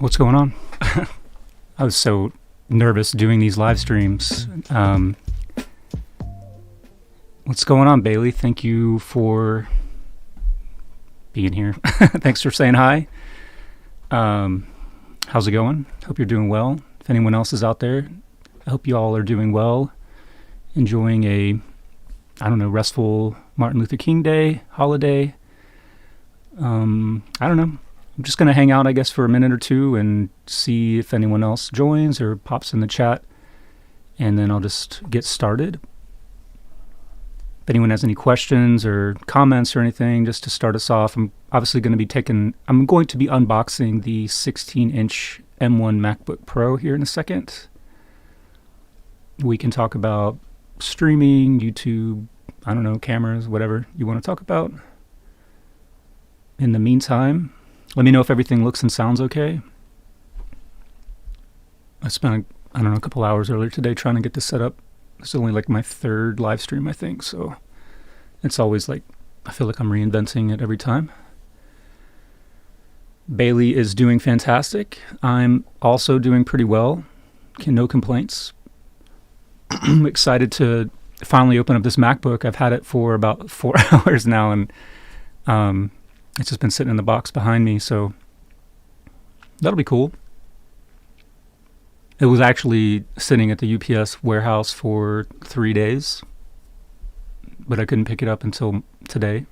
What's going on? I was so nervous doing these live streams. What's going on, Bailey? Thank you for being here. Thanks for saying hi. How's it going? Hope you're doing well. If anyone else is out there, I hope you all are doing well. Enjoying a, restful Martin Luther King Day holiday. I don't know. I'm just going to hang out, I guess, for a minute or two and see if anyone else joins or pops in the chat. And then I'll just get started. If anyone has any questions or comments or anything, just to start us off, I'm obviously going to be unboxing the 16-inch M1 MacBook Pro here in a second. We can talk about streaming, YouTube, cameras, whatever you want to talk about. In the meantime, let me know if everything looks and sounds okay. I spent, a couple hours earlier today trying to get this set up. It's only like my third live stream, I think, so it's always like, I feel like I'm reinventing it every time. Bailey is doing fantastic. I'm also doing pretty well. No complaints. I'm excited to finally open up this MacBook. I've had it for about 4 hours now, and it's just been sitting in the box behind me, so that'll be cool. It was actually sitting at the UPS warehouse for 3 days, but I couldn't pick it up until today.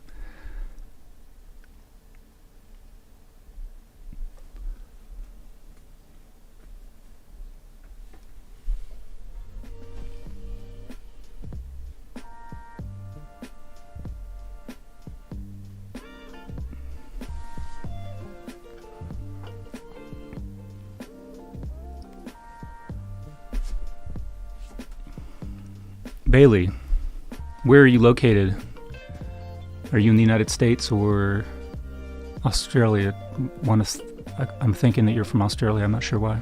Bailey, where are you located? Are you in the United States or Australia? I'm thinking that you're from Australia. I'm not sure why.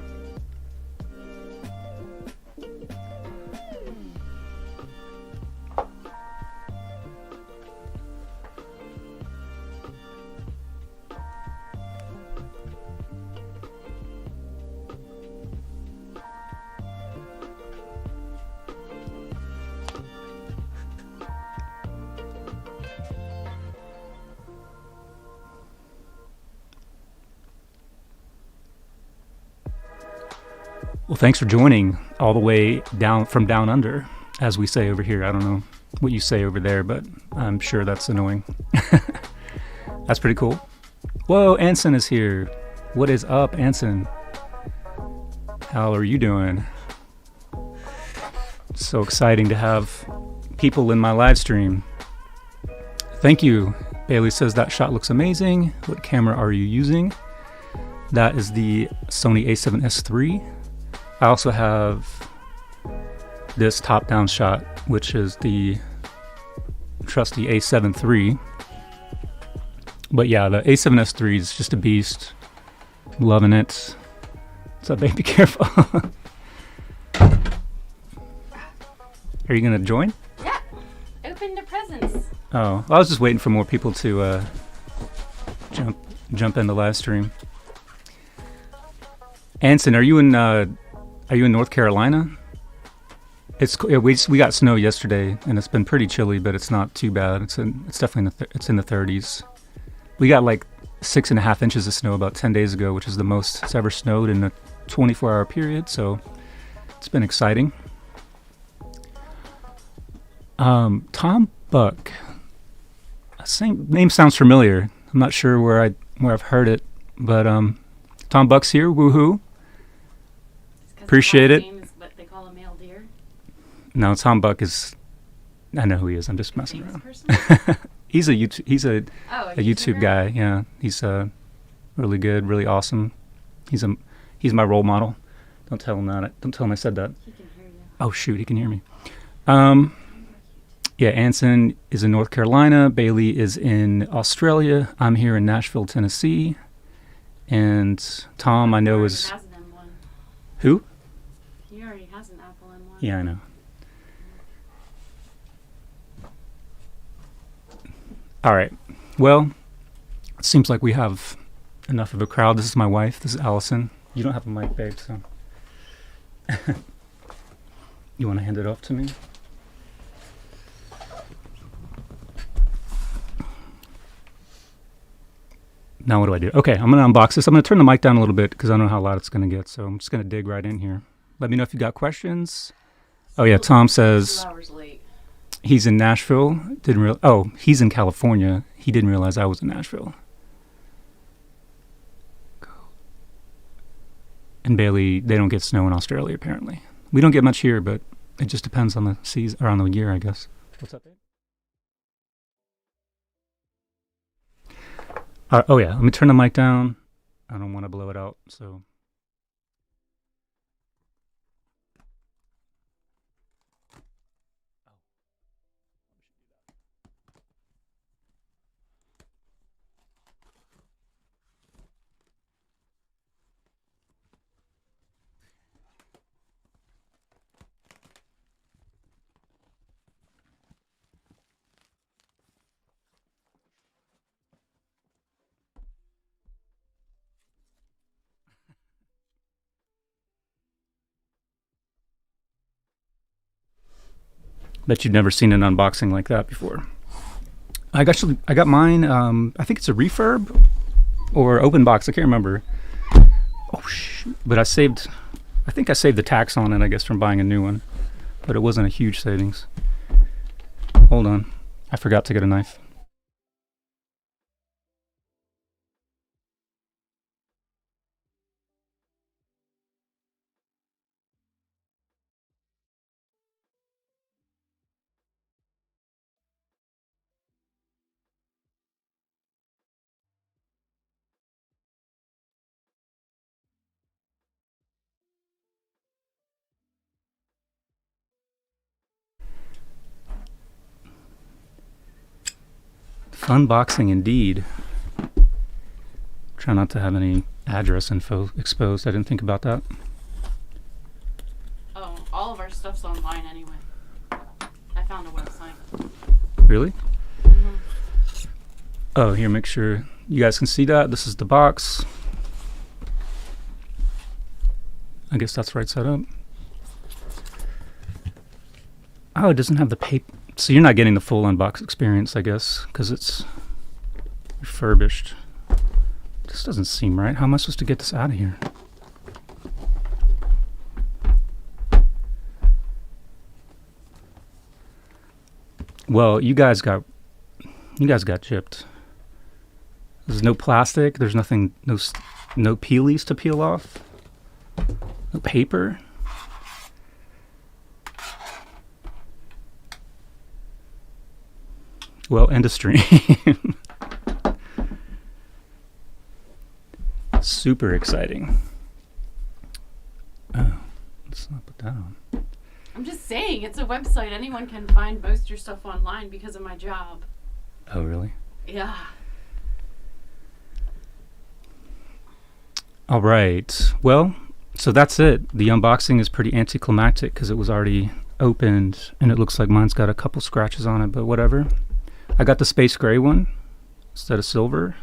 Well, thanks for joining all the way down from down under, as we say over here. I don't know what you say over there, but I'm sure that's annoying. That's pretty cool. Whoa, Anson is here. What is up, Anson? How are you doing? So exciting to have people in my live stream. Thank you. Bailey says that shot looks amazing. What camera are you using? That is the Sony a7S III. I also have this top-down shot, which is the trusty A7 III. But yeah, the A7S III is just a beast. Loving it. What's up, baby? Careful. Are you gonna join? Yeah. Open the presents. Oh, I was just waiting for more people to jump in the live stream. Anson, are you in North Carolina? We got snow yesterday, and it's been pretty chilly, but it's not too bad. It's definitely in the 30s. We got like 6.5 inches of snow about 10 days ago, which is the most it's ever snowed in a 24-hour period. So it's been exciting. Tom Buck. Same name sounds familiar. I'm not sure where I've heard it, but Tom Buck's here. Woohoo! Appreciate it. Name is what they call a male deer. No, Tom Buck is. I know who he is. I'm just messing around. He's a YouTube guy. Yeah, he's really good, really awesome. He's my role model. Don't tell him that. Don't tell him I said that. He can hear you. Oh shoot, he can hear me. Yeah, Anson is in North Carolina. Bailey is in Australia. I'm here in Nashville, Tennessee. And Tom, I know, is... Has an M1. Who? He already has an Apple M1. Yeah, I know. All right. Well, it seems like we have enough of a crowd. This is my wife. This is Allison. You don't have a mic, babe, so. You want to hand it off to me? Now what do I do? Okay, I'm going to unbox this. I'm going to turn the mic down a little bit because I don't know how loud it's going to get, so I'm just going to dig right in here. Let me know if you got questions. Oh yeah, Tom says 2 hours late. he's in Nashville. He's in California. He didn't realize I was in Nashville. And Bailey, they don't get snow in Australia apparently. We don't get much here, but it just depends on the season or on the year, I guess. What's up, babe? Oh yeah, let me turn the mic down. I don't want to blow it out, so. Bet you've never seen an unboxing like that before. I got mine. I think it's a refurb or open box. I can't remember. Oh shoot! But I think I saved the tax on it. I guess from buying a new one, but it wasn't a huge savings. Hold on, I forgot to get a knife. Fun boxing indeed. Try not to have any address info exposed. I didn't think about that. Oh, all of our stuff's online anyway. I found a website. Really? Mm-hmm. Oh, here, make sure you guys can see that. This is the box. I guess that's right side up. Oh, it doesn't have the paper. So you're not getting the full unbox experience, I guess, because it's refurbished. This doesn't seem right. How am I supposed to get this out of here? Well, you guys got gypped. There's no plastic. There's nothing. No peelies to peel off. No paper. Well, end of stream. Super exciting. Oh, let's not put that on. I'm just saying, it's a website. Anyone can find most of your stuff online because of my job. Oh, really? Yeah. All right. Well, so that's it. The unboxing is pretty anticlimactic because it was already opened, and it looks like mine's got a couple scratches on it, but whatever. I got the space gray one instead of silver.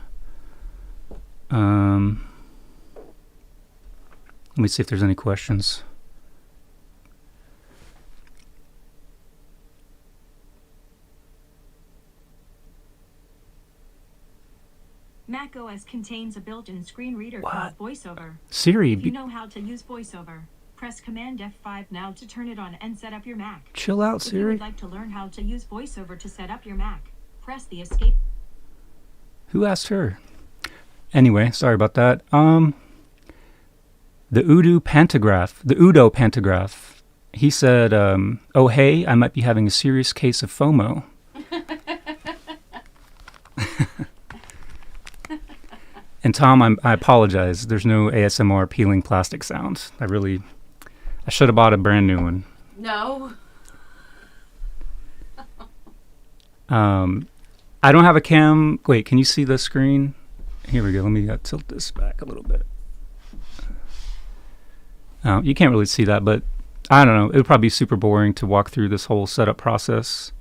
Let me see if there's any questions. Mac OS contains a built-in screen reader called VoiceOver. Siri, if you know how to use VoiceOver, press Command F5 now to turn it on and set up your Mac. Chill out, Siri. If you would like to learn how to use VoiceOver to set up your Mac, press the escape. Who asked her? Anyway, sorry about that. The Udo Pantograph. He said, oh hey, I might be having a serious case of FOMO. And Tom, I apologize. There's no ASMR peeling plastic sound. I should have bought a brand new one. No. I don't have a cam. Wait, can you see the screen? Here we go. Let me tilt this back a little bit. You can't really see that, but I don't know. It would probably be super boring to walk through this whole setup process.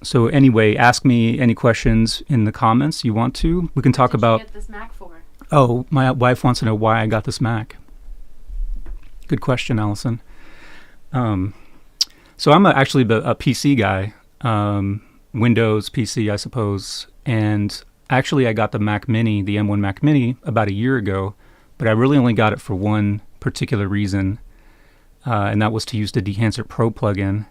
So anyway, ask me any questions in the comments you want to. We can talk What did about. you get this Mac for? Oh, my wife wants to know why I got this Mac. Good question, Allison. So I'm actually a PC guy, Windows PC, I suppose. And actually, I got the Mac Mini, the M1 Mac Mini, about a year ago. But I really only got it for one particular reason, and that was to use the Dehancer Pro plugin,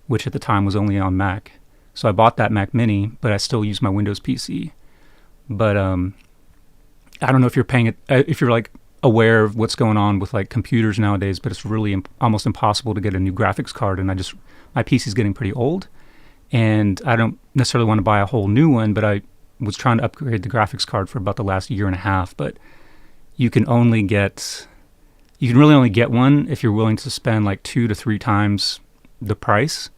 which at the time was only on Mac. So I bought that Mac Mini, but I still use my Windows PC. But I don't know if you're if you're like aware of what's going on with like computers nowadays, but it's really almost impossible to get a new graphics card. And my PC is getting pretty old, and I don't necessarily want to buy a whole new one, but I was trying to upgrade the graphics card for about the last year and a half. But you can really only get one if you're willing to spend like 2 to 3 times the price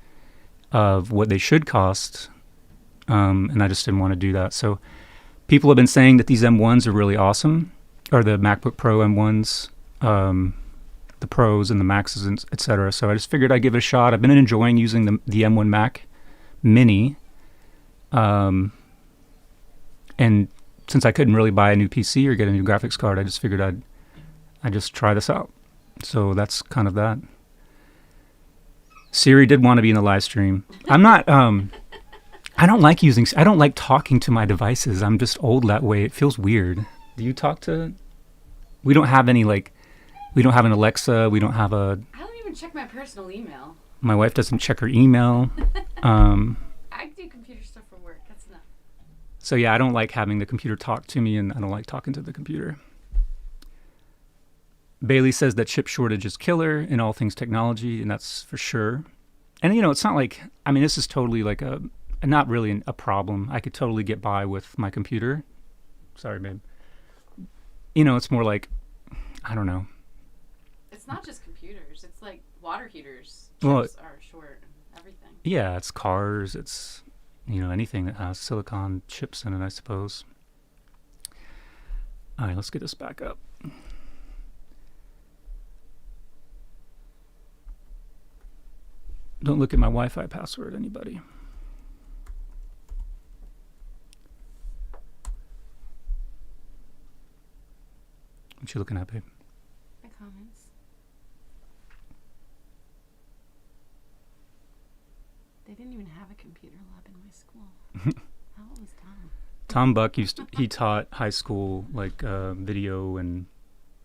of what they should cost. And I just didn't want to do that. So people have been saying that these M1s are really awesome, or the MacBook Pro M1s, the Pros and the Maxes, etc. So I just figured I'd give it a shot. I've been enjoying using the M1 Mac Mini. And since I couldn't really buy a new PC or get a new graphics card, I just figured I'd just try this out. So that's kind of that. Siri did want to be in the live stream. I'm not, I don't like talking to my devices. I'm just old that way. It feels weird. Do you talk to, we don't have an Alexa. We don't have I don't even check my personal email. my wife doesn't check her email. I do computer stuff for work. That's enough. So yeah, I don't like having the computer talk to me, and I don't like talking to the computer. Bailey says that chip shortage is killer in all things technology, and that's for sure. And it's not like, this is totally like not really a problem. I could totally get by with my computer. Sorry, babe. It's more like, I don't know. It's not just computers. It's like water heaters. Well, Chips are short and everything. Yeah, it's cars. It's, anything that has silicon chips in it, I suppose. All right, let's get this back up. Don't look at my Wi-Fi password, anybody. What you looking at, babe? My comments. They didn't even have a computer lab in my school. How old was Tom? Tom Buck he taught high school like video and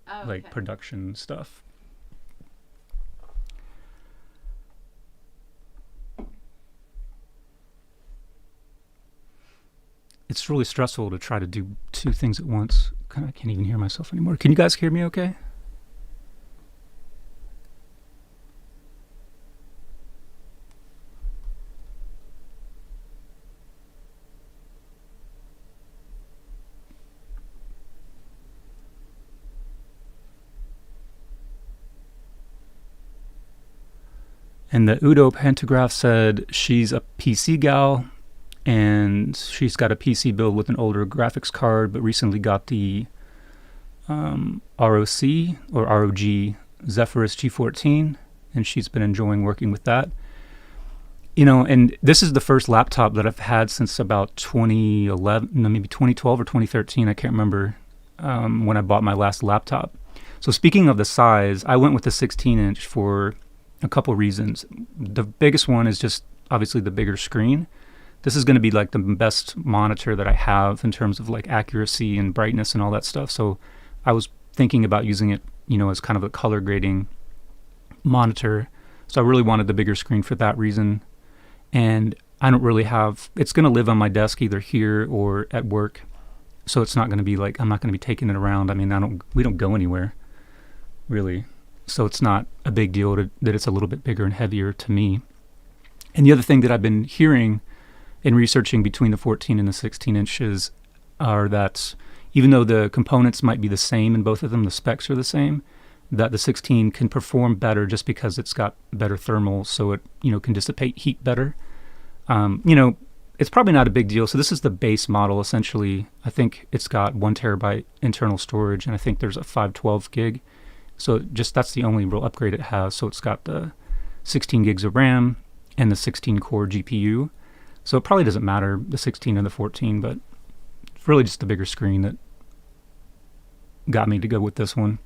Okay. production stuff. It's really stressful to try to do 2 things at once. I can't even hear myself anymore. Can you guys hear me okay? And the Udo Pantograph said she's a PC gal, and she's got a PC build with an older graphics card, but recently got the ROC or ROG Zephyrus G14, and she's been enjoying working with that. And this is the first laptop that I've had since about 2011, no, maybe 2012 or 2013. I can't remember when I bought my last laptop. So speaking of the size, I went with the 16-inch for a couple reasons. The biggest one is just obviously the bigger screen. This is going to be like the best monitor that I have in terms of like accuracy and brightness and all that stuff. So I was thinking about using it, as kind of a color grading monitor. So I really wanted the bigger screen for that reason. And I don't really it's going to live on my desk either here or at work. So it's not going to be like, I'm not going to be taking it around. We don't go anywhere really. So it's not a big deal that it's a little bit bigger and heavier to me. And the other thing that I've been hearing in researching between the 14 and the 16 inches are that even though the components might be the same in both of them, the specs are the same, that the 16 can perform better just because it's got better thermals, so it can dissipate heat better. It's probably not a big deal. So this is the base model essentially. I think it's got 1 terabyte internal storage, and I think there's a 512 gig. So that's the only real upgrade it has. So it's got the 16 gigs of RAM and the 16 core GPU. So it probably doesn't matter, the 16 or the 14, but it's really just the bigger screen that got me to go with this one.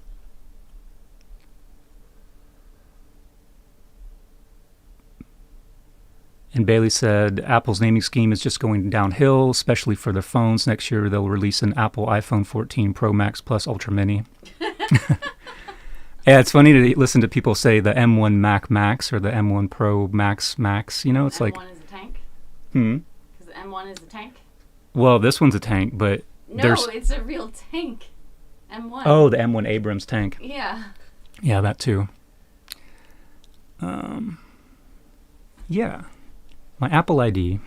And Bailey said Apple's naming scheme is just going downhill, especially for their phones. Next year they'll release an Apple iPhone 14 Pro Max Plus Ultra Mini. Yeah, it's funny to listen to people say the M1 Mac Max or the M1 Pro Max Max. You know, it's like... M1 is a tank? Hmm? Because the M1 is a tank? Well, this one's a tank, but No, it's a real tank. M1. Oh, the M1 Abrams tank. Yeah. Yeah, that too. Yeah. My Apple ID.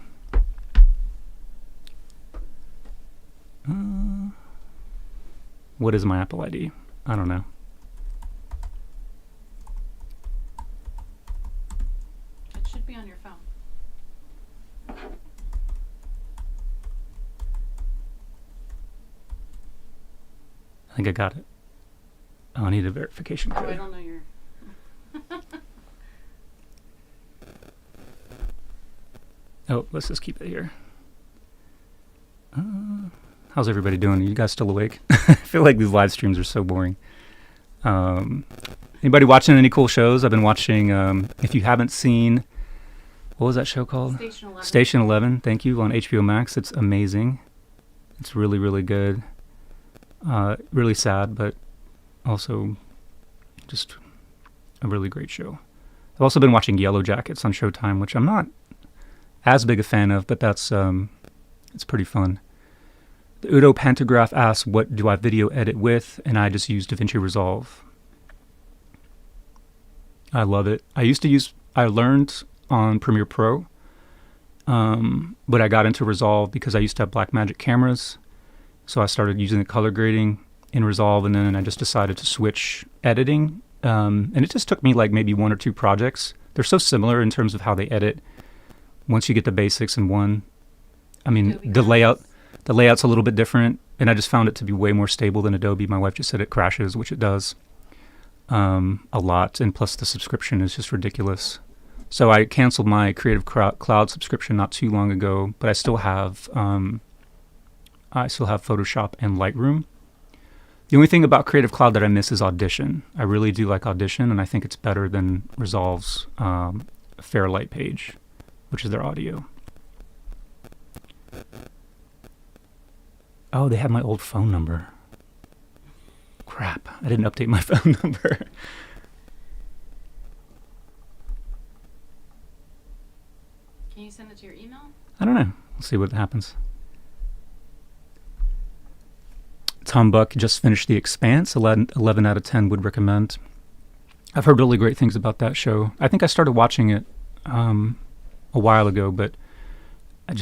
What is my Apple ID? I don't know. It should be on your phone. I think I got it. Oh, I need a verification Oh, code. I don't know your... Oh, let's just keep it here. How's everybody doing? Are you guys still awake? I feel like these live streams are so boring. Anybody watching any cool shows? I've been watching, if you haven't seen, what was that show called? Station 11. Station 11, thank you, on HBO Max. It's amazing. It's really, really good. Really sad, but also just a really great show. I've also been watching Yellow Jackets on Showtime, which I'm not as big a fan of, but that's it's pretty fun. The Udo Pantograph asks, what do I video edit with? And I just use DaVinci Resolve. I love it. I learned on Premiere Pro, but I got into Resolve because I used to have Blackmagic cameras. So I started using the color grading in Resolve, and then I just decided to switch editing. And it just took me like maybe 1 or 2 projects. They're so similar in terms of how they edit. Once you get the basics in one, I mean, the layout's a little bit different, and I just found it to be way more stable than Adobe. My wife just said it crashes, which it does a lot, and plus the subscription is just ridiculous. So I canceled my Creative Cloud subscription not too long ago, but I still have Photoshop and Lightroom. The only thing about Creative Cloud that I miss is Audition. I really do like Audition, and I think it's better than Resolve's Fairlight page, which is their audio. Oh, they have my old phone number. Crap, I didn't update my phone number. Can you send it to your email? I don't know. We'll see what happens. Tom Buck just finished The Expanse. 11 out of 10 would recommend. I've heard really great things about that show. I think I started watching it a while ago, but it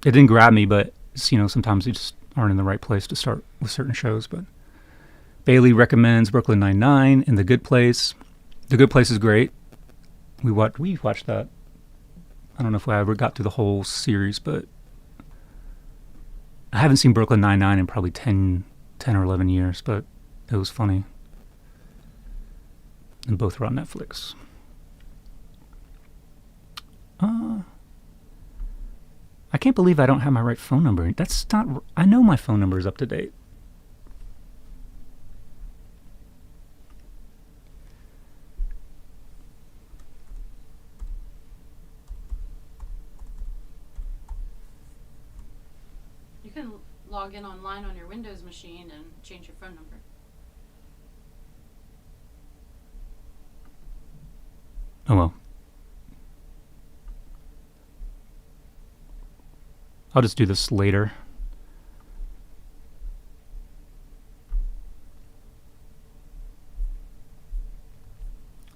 didn't grab me, but sometimes you just aren't in the right place to start with certain shows. But Bailey recommends Brooklyn Nine-Nine and The Good Place. The Good Place is great. We watched that. I don't know if I ever got through the whole series, but I haven't seen Brooklyn Nine-Nine in probably 10 or 11 years, but it was funny. And both are on Netflix. I can't believe I don't have my right phone number. That's not... I know my phone number is up to date. You can log in online on your Windows machine and change your phone number. Oh well. I'll just do this later.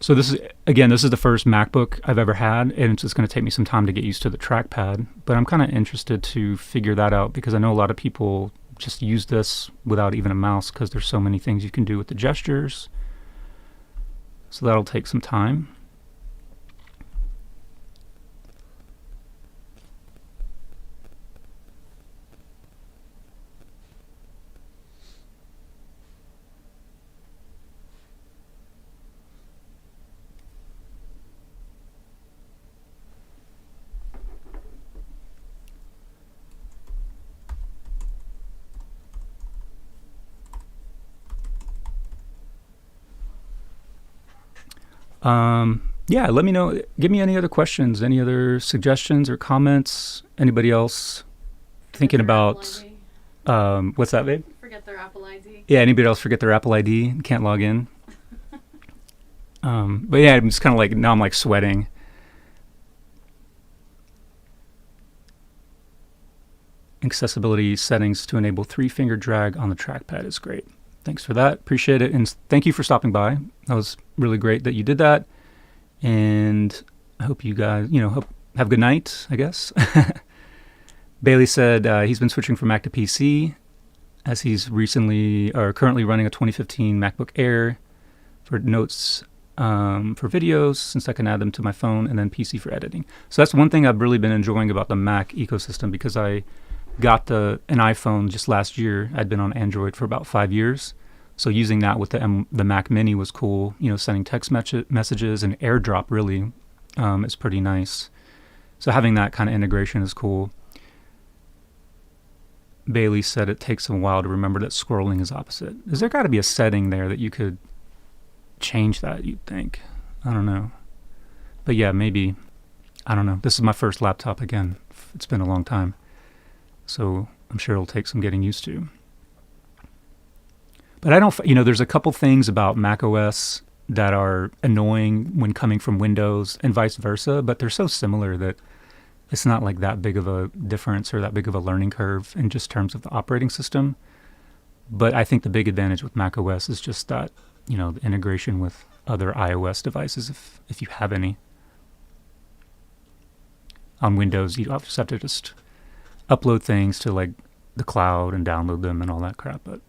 So this is the first MacBook I've ever had, and it's just going to take me some time to get used to the trackpad. But I'm kind of interested to figure that out because I know a lot of people just use this without even a mouse because there's so many things you can do with the gestures. So that'll take some time. Yeah, let me know. Give me any other questions, any other suggestions or comments. Anybody else thinking about what's that, babe? Forget their Apple ID. Yeah, anybody else forget their Apple ID and can't log in? But yeah, I'm just kind of like, now I'm like sweating. Accessibility settings to enable 3-finger drag on the trackpad is great. Thanks for that. Appreciate it. And thank you for stopping by. That was really great that you did that. And I hope you guys, have a good night, I guess. Bailey said he's been switching from Mac to PC as he's currently running a 2015 MacBook Air for notes for videos, since I can add them to my phone, and then PC for editing. So that's one thing I've really been enjoying about the Mac ecosystem, because I got an iPhone just last year. I'd been on Android for about 5 years. So using that with the Mac Mini was cool. Sending text messages and AirDrop really is pretty nice. So having that kind of integration is cool. Bailey said it takes a while to remember that scrolling is opposite. Is there got to be a setting there that you could change that, you'd think? I don't know. But yeah, maybe. I don't know. This is my first laptop again. It's been a long time. So I'm sure it'll take some getting used to. But I don't, there's a couple things about Mac OS that are annoying when coming from Windows and vice versa, but they're so similar that it's not like that big of a difference or that big of a learning curve in just terms of the operating system. But I think the big advantage with Mac OS is just that, the integration with other iOS devices, if you have any. On Windows, you just have to just upload things to like the cloud and download them and all that crap. But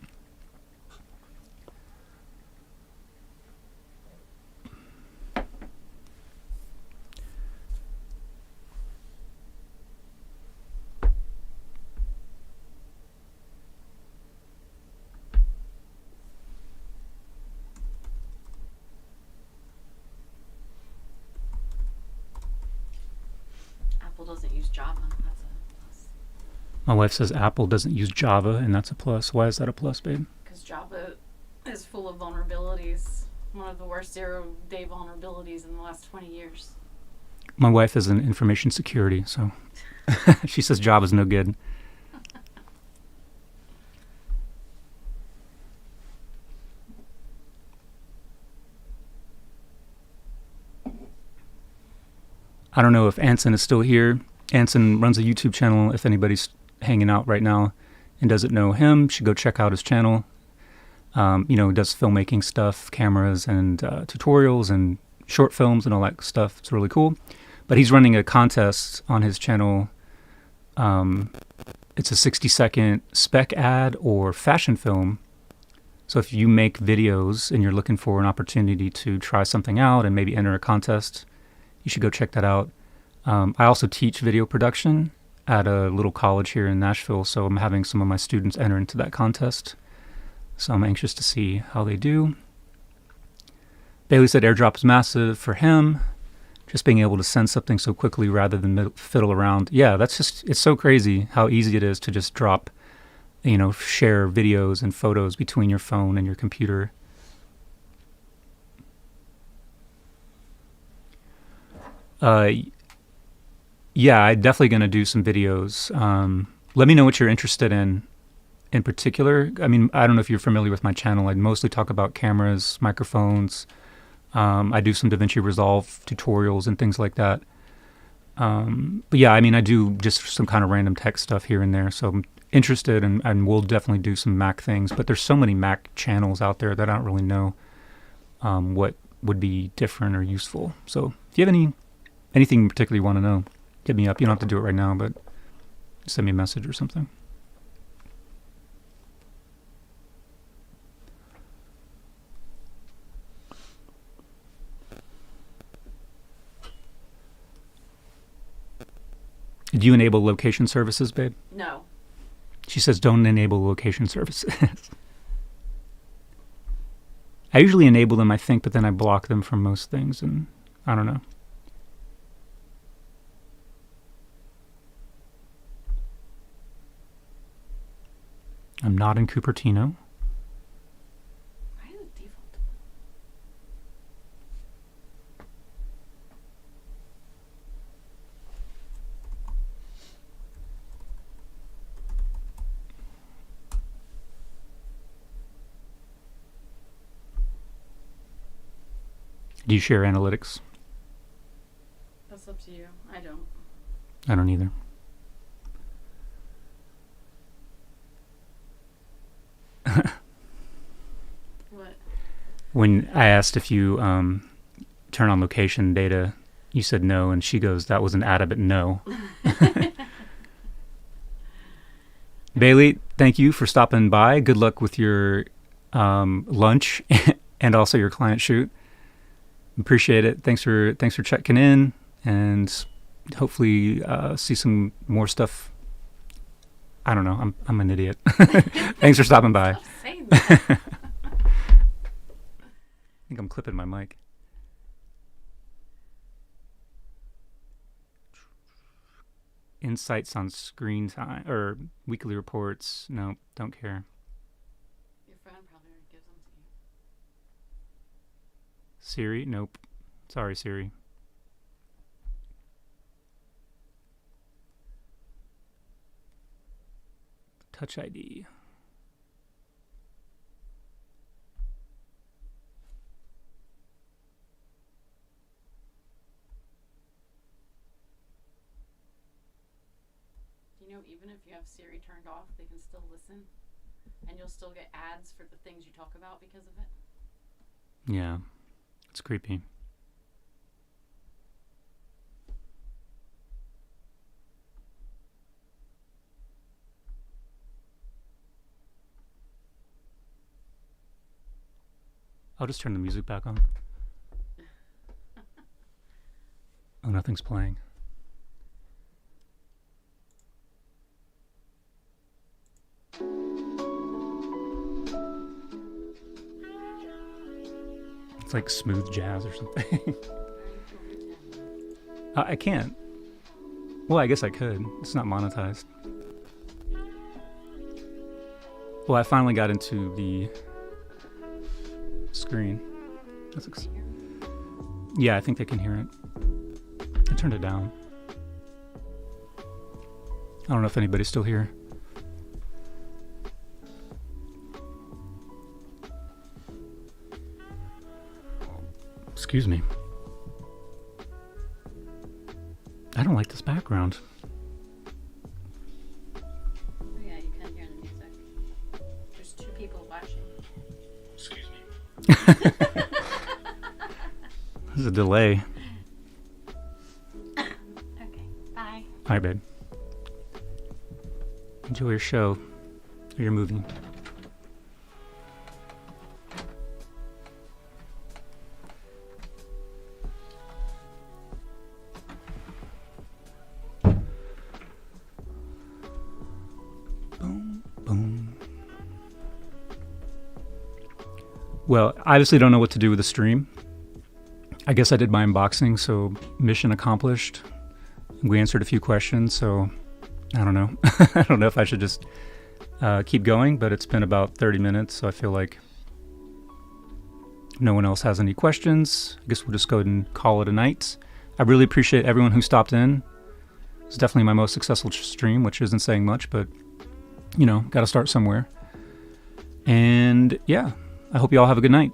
Apple doesn't use Java. That's a plus. my wife says Apple doesn't use Java, and that's a plus. Why is that a plus, babe? Because Java is full of vulnerabilities. One of the worst zero-day vulnerabilities in the last 20 years. My wife is in information security, so she says Java's no good. I don't know if Anson is still here. Anson runs a YouTube channel. If anybody's hanging out right now and doesn't know him, should go check out his channel. He does filmmaking stuff, cameras and tutorials and short films and all that stuff. It's really cool. But he's running a contest on his channel. It's a 60-second spec ad or fashion film. So if you make videos and you're looking for an opportunity to try something out and maybe enter a contest, you should go check that out. I also teach video production at a little college here in Nashville, so I'm having some of my students enter into that contest. So I'm anxious to see how they do. Bailey said AirDrop is massive for him. Just being able to send something so quickly rather than fiddle around. Yeah, it's so crazy how easy it is to just drop, share videos and photos between your phone and your computer. Yeah, I'm definitely going to do some videos. Let me know what you're interested in particular. I mean, I don't know if you're familiar with my channel. I mostly talk about cameras, microphones. I do some DaVinci Resolve tutorials and things like that. But yeah, I mean, I do just some kind of random tech stuff here and there. So I'm interested and we'll definitely do some Mac things. But there's so many Mac channels out there that I don't really know what would be different or useful. So if you have anything in particular you want to know, hit me up. You don't have to do it right now, but send me a message or something. Do you enable location services, babe? No. She says don't enable location services. I usually enable them, I think, but then I block them from most things, and I don't know. I'm not in Cupertino. Why is it default? Do you share analytics? That's up to you. I don't. I don't either. What? When I asked if you turn on location data, you said no, and she goes, "That was an adamant no." Bailey, thank you for stopping by. Good luck with your lunch and also your client shoot. Appreciate it. Thanks for checking in, and hopefully see some more stuff. I don't know. I'm an idiot. Thanks for stopping by. Stop saying that. I think I'm clipping my mic. Insights on screen time or weekly reports. No, don't care. Your friend probably already gives them to you. Siri? Nope. Sorry, Siri. Touch ID. You know, even if you have Siri turned off, they can still listen, and you'll still get ads for the things you talk about because of it. Yeah, it's creepy. I'll just turn the music back on. Oh, nothing's playing. It's like smooth jazz or something. I can't. Well, I guess I could. It's not monetized. Well, I finally got into the screen. Yeah, I think they can hear it. I turned it down. I don't know if anybody's still here. Excuse me. I don't like this background. Oh yeah, you can hear the music. There's two people watching. Excuse me. There's a delay. Okay, bye. Hi, babe. Enjoy your show or your movie. Boom, boom. Well, I obviously don't know what to do with the stream. I guess I did my unboxing, so mission accomplished. We answered a few questions, so I don't know. I don't know if I should just keep going, but it's been about 30 minutes, so I feel like no one else has any questions. I guess we'll just go ahead and call it a night. I really appreciate everyone who stopped in. It's definitely my most successful stream, which isn't saying much, but, you know, got to start somewhere. And, yeah, I hope you all have a good night.